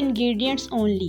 ingredients only۔